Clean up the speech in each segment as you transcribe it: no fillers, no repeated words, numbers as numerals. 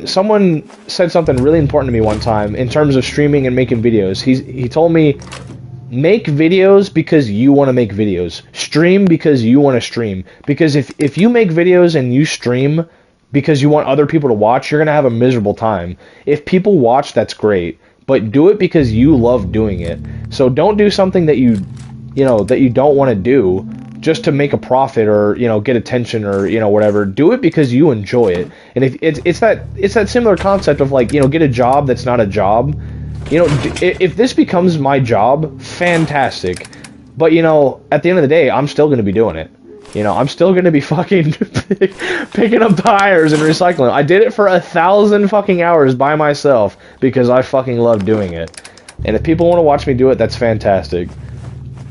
Someone said something really important to me one time in terms of streaming and making videos. He told me, make videos because you want to make videos. Stream because you want to stream. Because if you make videos and you stream because you want other people to watch, you're going to have a miserable time. If people watch, that's great. But do it because you love doing it. So don't do something that that you don't want to do just to make a profit or get attention or whatever. Do it because you enjoy it. And if it's that similar concept of like get a job that's not a job. If this becomes my job, fantastic. But at the end of the day, I'm still going to be doing it. I'm still going to be fucking picking up tires and recycling. I did it for 1,000 fucking hours by myself because I fucking love doing it. And if people want to watch me do it, that's fantastic.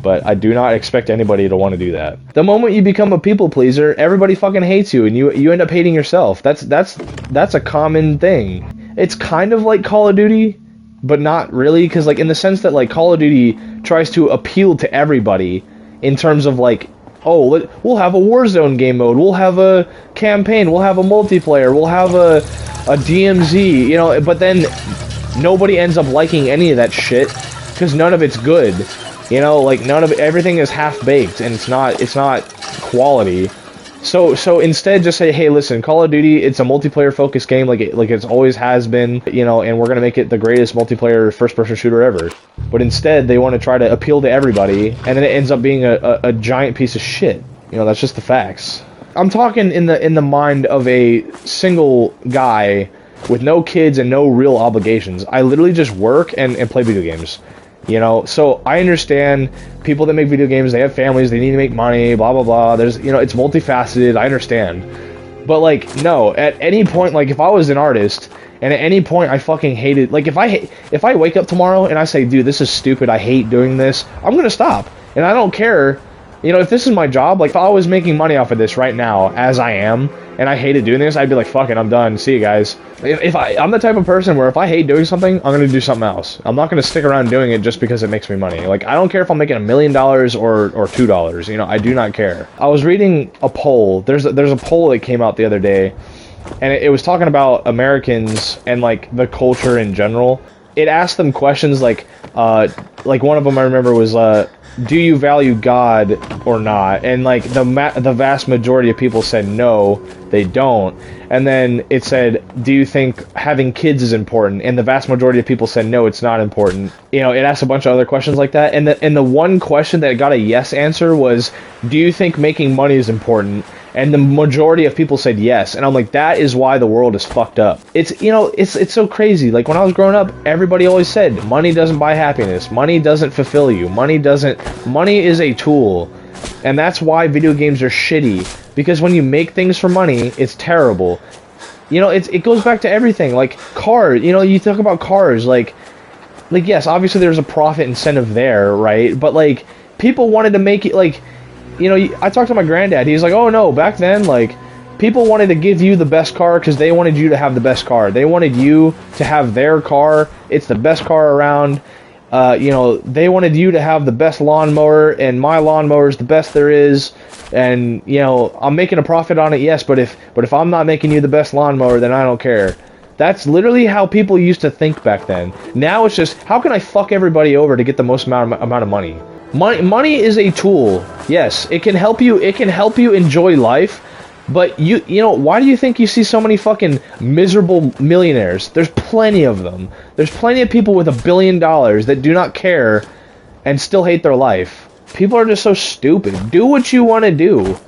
But I do not expect anybody to want to do that. The moment you become a people pleaser, everybody fucking hates you, and you end up hating yourself. That's a common thing. It's kind of like Call of Duty, but not really, because like in the sense that like Call of Duty tries to appeal to everybody in terms of like, oh, we'll have a Warzone game mode, we'll have a campaign, we'll have a multiplayer, we'll have a DMZ, but then nobody ends up liking any of that shit because none of it's good. Like everything is half-baked and it's not quality. So instead just say, hey, listen, Call of Duty, it's a multiplayer focused game like it's always has been, and we're going to make it the greatest multiplayer first-person shooter ever. But instead they want to try to appeal to everybody, and then it ends up being a giant piece of shit. That's just the facts. I'm talking in the mind of a single guy with no kids and no real obligations. I literally just work and play video games. So I understand people that make video games, they have families, they need to make money, blah, blah, blah. There's, it's multifaceted, I understand. But, like, no, at any point, like, if I was an artist, and at any point I fucking hated, like, if I wake up tomorrow and I say, dude, this is stupid, I hate doing this, I'm gonna stop. And I don't care, if this is my job, like, if I was making money off of this right now, as I am, and I hated doing this, I'd be like, fuck it, I'm done, see you guys. I'm the type of person where if I hate doing something, I'm gonna do something else. I'm not gonna stick around doing it just because it makes me money. Like, I don't care if I'm making $1 million or $2, I do not care. I was reading a poll, there's a poll that came out the other day, and it was talking about Americans and, like, the culture in general. It asked them questions like one of them I remember was, do you value God or not? And like the vast majority of people said no, they don't. And then it said, do you think having kids is important? And the vast majority of people said no, it's not important. It asked a bunch of other questions like that. And the one question that got a yes answer was, do you think making money is important? And the majority of people said yes. And I'm like, that is why the world is fucked up. It's so crazy. Like, when I was growing up, everybody always said, money doesn't buy happiness. Money doesn't fulfill you. Money is a tool. And that's why video games are shitty. Because when you make things for money, it's terrible. It goes back to everything. Like, cars. You talk about cars. Like, yes, obviously there's a profit incentive there, right? But, like, people wanted to make it, like, I talked to my granddad. He's like, oh no, back then, like, people wanted to give you the best car because they wanted you to have the best car. They wanted you to have their car. It's the best car around. They wanted you to have the best lawnmower, and my lawnmower is the best there is. And, I'm making a profit on it, yes, but if I'm not making you the best lawnmower, then I don't care. That's literally how people used to think back then. Now it's just, how can I fuck everybody over to get the most amount of money? Money is a tool. Yes, it can help you enjoy life, but why do you think you see so many fucking miserable millionaires? There's plenty of them. There's plenty of people with $1 billion that do not care and still hate their life. People are just so stupid. Do what you want to do.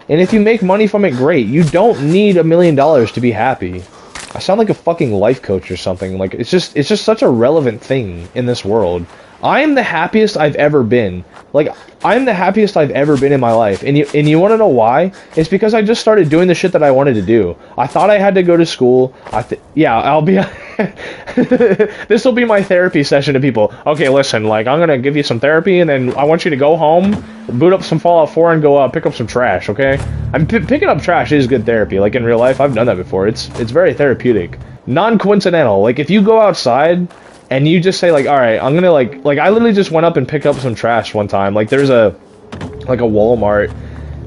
And if you make money from it, great. You don't need $1 million to be happy. I sound like a fucking life coach or something. Like, it's just such a relevant thing in this world. I am the happiest I've ever been. Like, I'm the happiest I've ever been in my life. And you want to know why? It's because I just started doing the shit that I wanted to do. I thought I had to go to school. I'll be... This will be my therapy session to people. Okay, listen, like, I'm going to give you some therapy, and then I want you to go home, boot up some Fallout 4, and go pick up some trash, okay? Picking up trash is good therapy. Like, in real life, I've done that before. It's very therapeutic. Non-coincidental. Like, if you go outside... and you just say, like, alright, I'm gonna, like, I literally just went up and picked up some trash one time. Like, there's a Walmart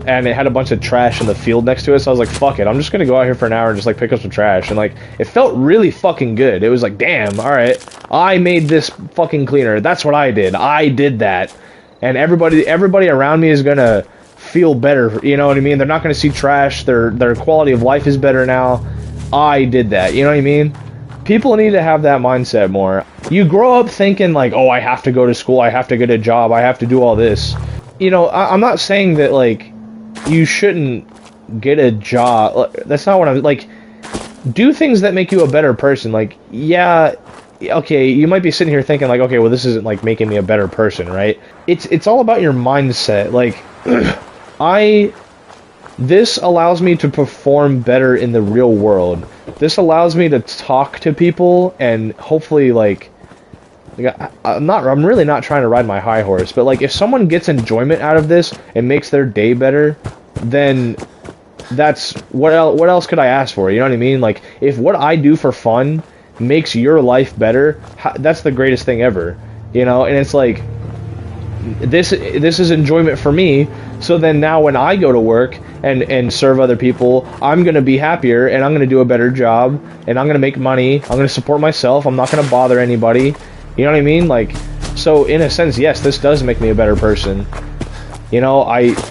and it had a bunch of trash in the field next to it, so I was like, fuck it, I'm just gonna go out here for an hour and just like pick up some trash, and like it felt really fucking good. It was like, damn, all right, I made this fucking cleaner. That's what I did that. And everybody around me is gonna feel better, you know what I mean? They're not gonna see trash, their quality of life is better now. I did that, you know what I mean? People need to have that mindset more. You grow up thinking like, oh, I have to go to school, I have to get a job, I have to do all this. You know, I'm not saying that like you shouldn't get a job. That's not what I'm like. Do things that make you a better person. Like, yeah, okay, you might be sitting here thinking like, okay, well, this isn't like making me a better person, right? It's all about your mindset. Like, this allows me to perform better in the real world. This allows me to talk to people and hopefully like I'm really not trying to ride my high horse, but like if someone gets enjoyment out of this and makes their day better, then that's what else could I ask for? You know what I mean? Like if what I do for fun makes your life better, that's the greatest thing ever. You know, and it's like this is enjoyment for me. So then now when I go to work and serve other people, I'm going to be happier and I'm going to do a better job and I'm going to make money. I'm going to support myself. I'm not going to bother anybody. You know what I mean? Like, so in a sense, yes, this does make me a better person. You know,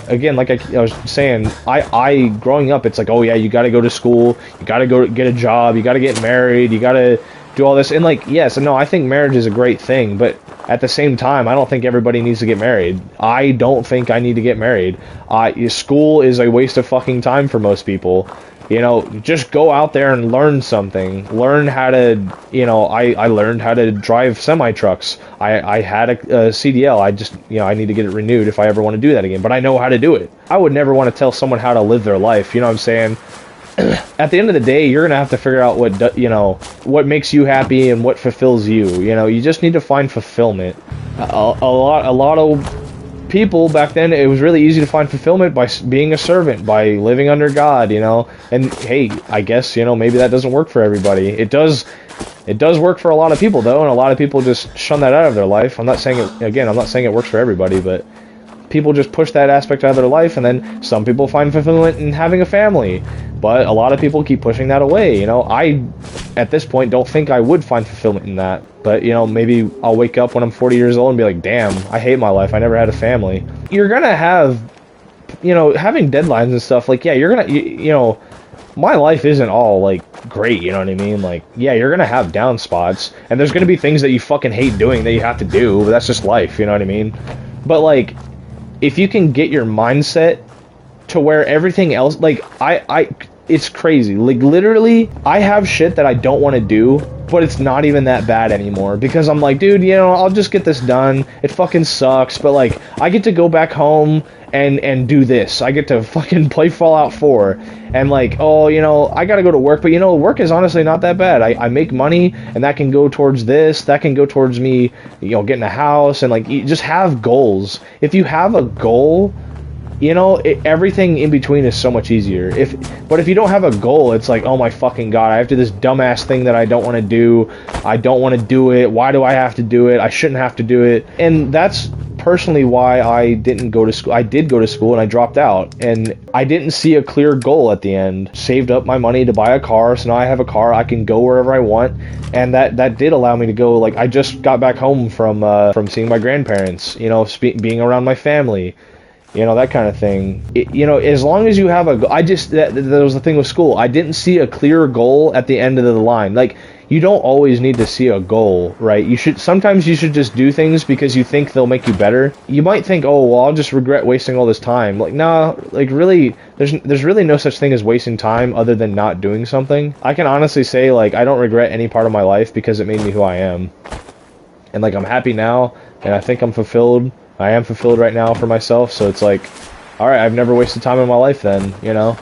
again, like I was saying, I growing up, it's like, oh yeah, you got to go to school, you got to go get a job, you got to get married, you got to do all this. And like, yes, no, I think marriage is a great thing, but at the same time, I don't think everybody needs to get married. I don't think I need to get married. School is a waste of fucking time for most people. You know, just go out there and learn something. Learn how to, you know, I learned how to drive semi-trucks. I had a CDL. I just, you know, I need to get it renewed if I ever want to do that again. But I know how to do it. I would never want to tell someone how to live their life. You know what I'm saying? At the end of the day, you're going to have to figure out what, you know, what makes you happy and what fulfills you. You know, you just need to find fulfillment. A lot of people back then, it was really easy to find fulfillment by being a servant, by living under God, you know. And hey, I guess, you know, maybe that doesn't work for everybody. It does work for a lot of people though, and a lot of people just shun that out of their life. I'm not saying it works for everybody, but people just push that aspect out of their life, and then some people find fulfillment in having a family, but a lot of people keep pushing that away. You know, I at this point don't think I would find fulfillment in that. But, you know, maybe I'll wake up when I'm 40 years old and be like, damn, I hate my life. I never had a family. You're going to have, you know, having deadlines and stuff. Like, yeah, you're going to, you know, my life isn't all, like, great, you know what I mean? Like, yeah, you're going to have down spots. And there's going to be things that you fucking hate doing that you have to do. But that's just life, you know what I mean? But, like, if you can get your mindset to where everything else, like, it's crazy. Like, literally, I have shit that I don't want to do, but it's not even that bad anymore, because I'm like, dude, you know, I'll just get this done. It fucking sucks, but, like, I get to go back home and do this. I get to fucking play Fallout 4, and, like, oh, you know, I gotta go to work, but, you know, work is honestly not that bad. I make money, and that can go towards this, that can go towards me, you know, getting a house, and, like, you just have goals. If you have a goal, you know, everything in between is so much easier. But if you don't have a goal, it's like, oh my fucking god, I have to do this dumbass thing that I don't want to do. I don't want to do it. Why do I have to do it? I shouldn't have to do it. And that's personally why I didn't go to school. I did go to school and I dropped out. And I didn't see a clear goal at the end. Saved up my money to buy a car, so now I have a car. I can go wherever I want. And that did allow me to go. Like, I just got back home from seeing my grandparents, you know, being around my family. You know, that kind of thing. You know, as long as you have a goal. That was the thing with school. I didn't see a clear goal at the end of the line. Like, you don't always need to see a goal, right? Sometimes you should just do things because you think they'll make you better. You might think, oh, well, I'll just regret wasting all this time. Like, nah, like, really, there's really no such thing as wasting time other than not doing something. I can honestly say, like, I don't regret any part of my life because it made me who I am. And, like, I'm happy now, and I think I'm fulfilled. I am fulfilled right now for myself, so it's like, alright, I've never wasted time in my life then, you know?